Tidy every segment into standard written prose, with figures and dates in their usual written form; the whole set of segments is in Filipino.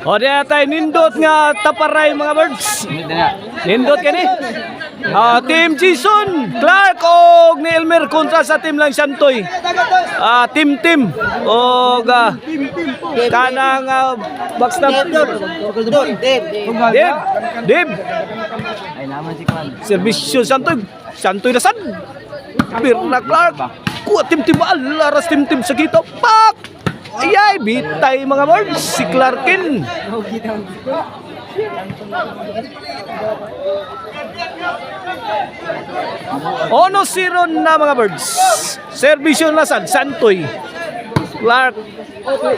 O diya tayo nindot nga taparay mga birds. Nindot ka ni. Team Jason Clark o ni Elmer kontra sa team lang Santoy. Team o kanang backstab. Dib. Ay naman si Kwan. Servisyo Santoy nasan. Birna Clark. Kuha team alaras team sa kita. Pak. Ayay, bitay mga birds. Si Clarkin. Ono zero na mga birds. Servisyo na Santoy. Clark.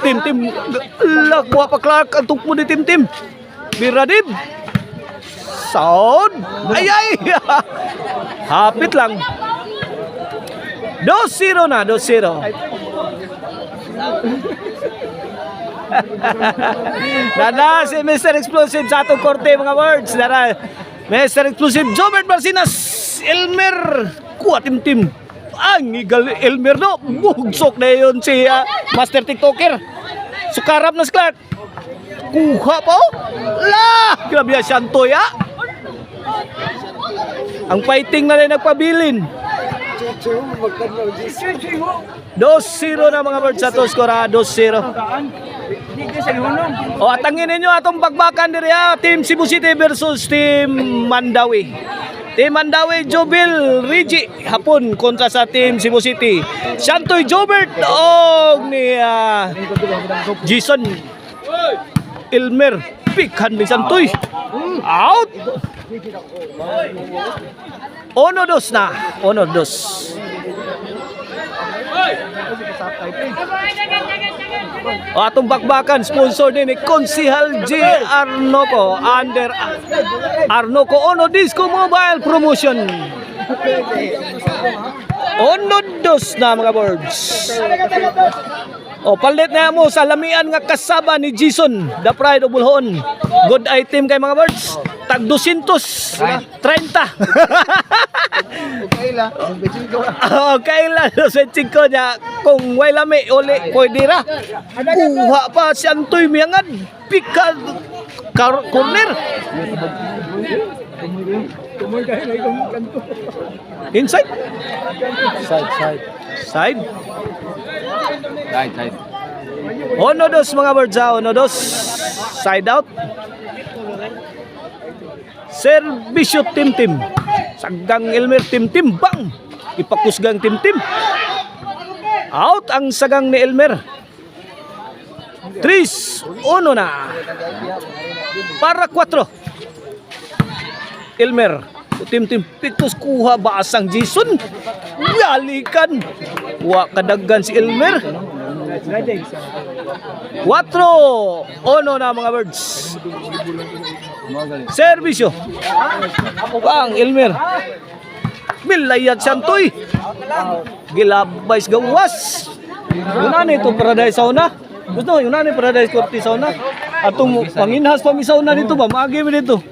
Team. Kuha pa Clark. Ang tukmo ni team. Biradib. Sound. Ayay. Hapit lang. 2-0 na. 2-0. Dada si Mr. Explosive sa atong korte mga words. Dada Mr. Explosive Jobert Marcinas Elmer kuha team. Ang igal Elmer no. Bugsok na yun si Master TikToker. Sukarap na si Clark. Kuha pa oh. Grabe yan Santoy Ang fighting na rin nagpabilin. 2-0 na mga birds sa to score 2-0. Atangin ninyo atong bagbakan diri Team Cebu City versus Team Mandawi. Team Mandawi Jobil Rigi hapon kontra sa Team Cebu City. Santoy Jobert og ni Jason Elmer pikhan ni Santoy. Out. 1-2 na. 1-2. Atong bakbakan sponsor din ni Konsihal J. Arnoco under Arnoco Ono Disco Mobile Promotion. 1-2 na mga birds. Palit na mo sa lamian nga kasaba ni Jason, the pride of Bulhon. Good item kay mga birds. Tag 230. Kaila 25 niya kung way lami uli pwede ra. Kuha pa si Antoy miangad pika corner. Inside. Side. 1-2 mga birds 1-2. Side out. Servisyo team. Sagang Elmer team bang. Ipakusgang team. Out ang sagang ni Elmer. 3-1 na. Para 4. Elmer. Team pitus kuha basang Jason. Balikan. Wa kadaggan si Elmer. 4-1 na mga birds. Servisyo. Bang Elmer. Bilayat Santoy. Gilabay gawas. Yun ito Paradise Sauna. Gusto yun Paradise Corte Sauna. Atong panginhas pamisauna dito ba? Maagi mo dito.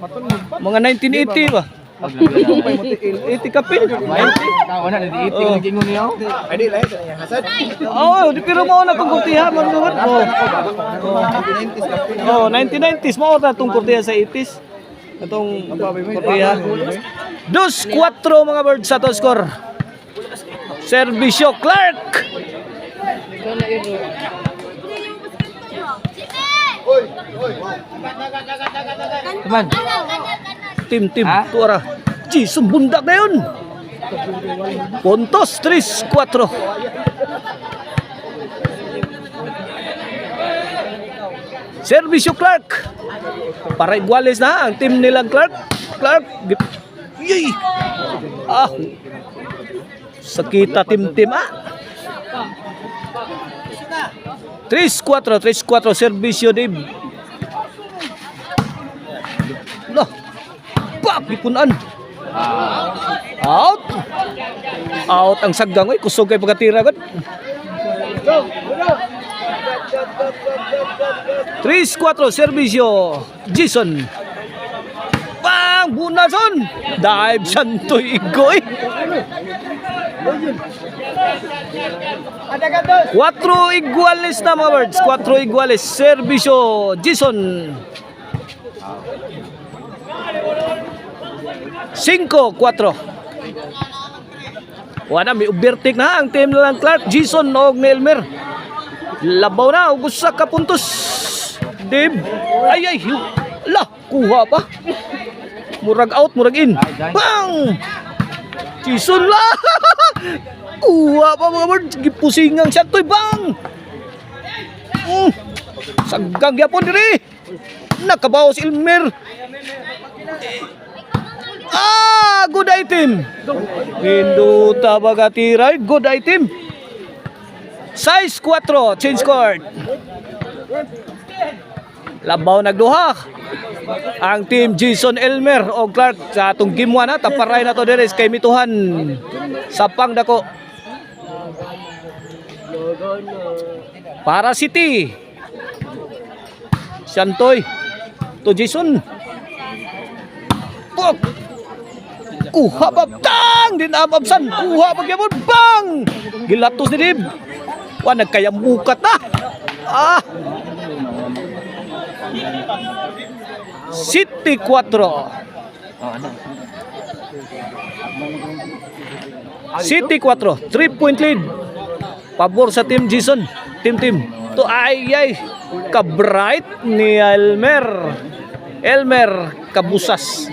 Mga 1980 ba? 80 kapin. Wala na di 80 gingon niyo. Adi lahi kanang hasad. Di pero mao na tong kurtiha man gawon. 1990s mao na tong kurtiha sa 80s. Atong kurtiha. 2-4 mga birds sa to score. Servisyo Clark. Teman. Team tuara. Jason bundak na yun. Puntos 3-4. Servisyo Clark. Para iguales na ang team nilang Clark. Yay! Sakita team 3-4 servisyo Dib. Gipunan. Out ang saggang kusog kay pagkatira gud. 3-4 servisyo Jason. Bang bunason. Dive Santoy Igoy. 4 iguales na mga birds. 4 iguales. Servisyo Jason. 5-4. Wala, may overtake na ang team ng Clark, Jason o Elmer. Labaw na, ugusa ka puntos. Dib. Ay, la, kuha pa. Murag out, murag in. Bang! Jason la. Kuha pa mga birds. Gipusingang siya to'y bang! Saggang yapon diri. Nakabaw si Elmer. Good item. Hinduta bagatiray, good item. Size 4, change court. Labaw nagduha. Ang team Jason Elmer o Clark sa atong game 1 taparay na to diri kay mituhan sa pangdako. Para City. Santoy to Jason. Pok. Kuha babtang din ababsan. Kuha pagyapon bang. Gilatos ni Dib. Wa nagkayambukat na. City 4. City 4. 3-point lead. Pabor sa team Jason. Team. To ay ka-bright ni Elmer. Kabusas.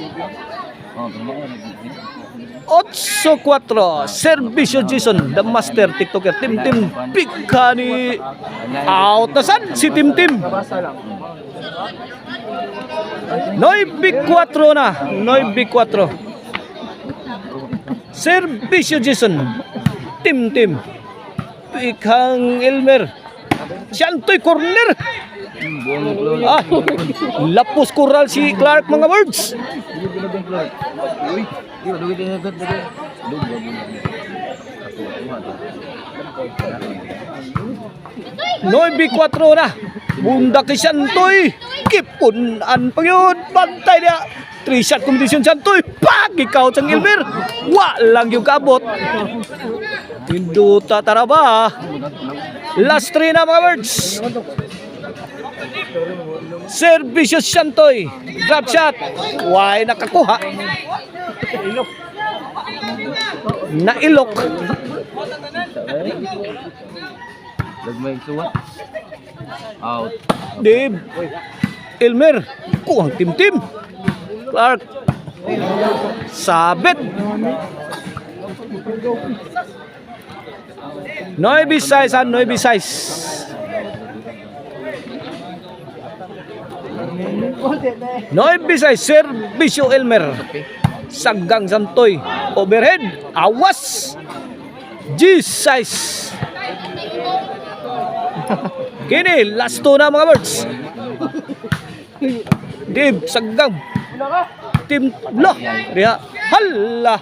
8-4. Servisyo Jason. The master TikToker. Team. Pika ni out na san si Team. 9-4 na. 9-4. Servisyo Jason. Team. Pikang Elmer. Siyantoy corner. Lapos kural si Clark mga birds. Noy 4 na. Bunda kay Siyantoy. Kipunan pa yun. Bantay niya. 3-shot competition Siyantoy. Pag ikaw sang Elmer. Walang yung kabot. Hinduta taraba. Last 3 na mga birds. Servisyo Siyantoy. Drop shot. Why nakakuha. Nailok. Out. Dib. Elmer. Kuhang Team. Clark. Sabit. Noy size. Noy size. Servisyo Elmer. Saggang Santoy. Overhead. Awas. G-size. Kini, last 2 na mga birds. Dib, saggang. Team, lo. Riha. Hala.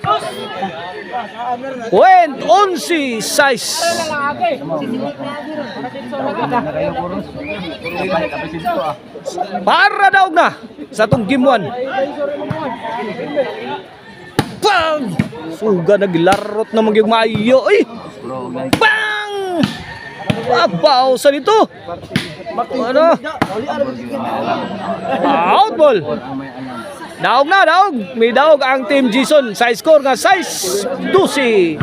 11 size. Para daw na sa itong game 1. Bang! Suga naglarot na magyang maayo. Ay! Bang! Abaw sa dito. Ano? Out ball. Daog na. May daog ang team Jason. Sa score nga size 12.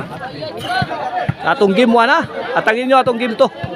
Atong game 1 ha. Atangin nyo atong game 2.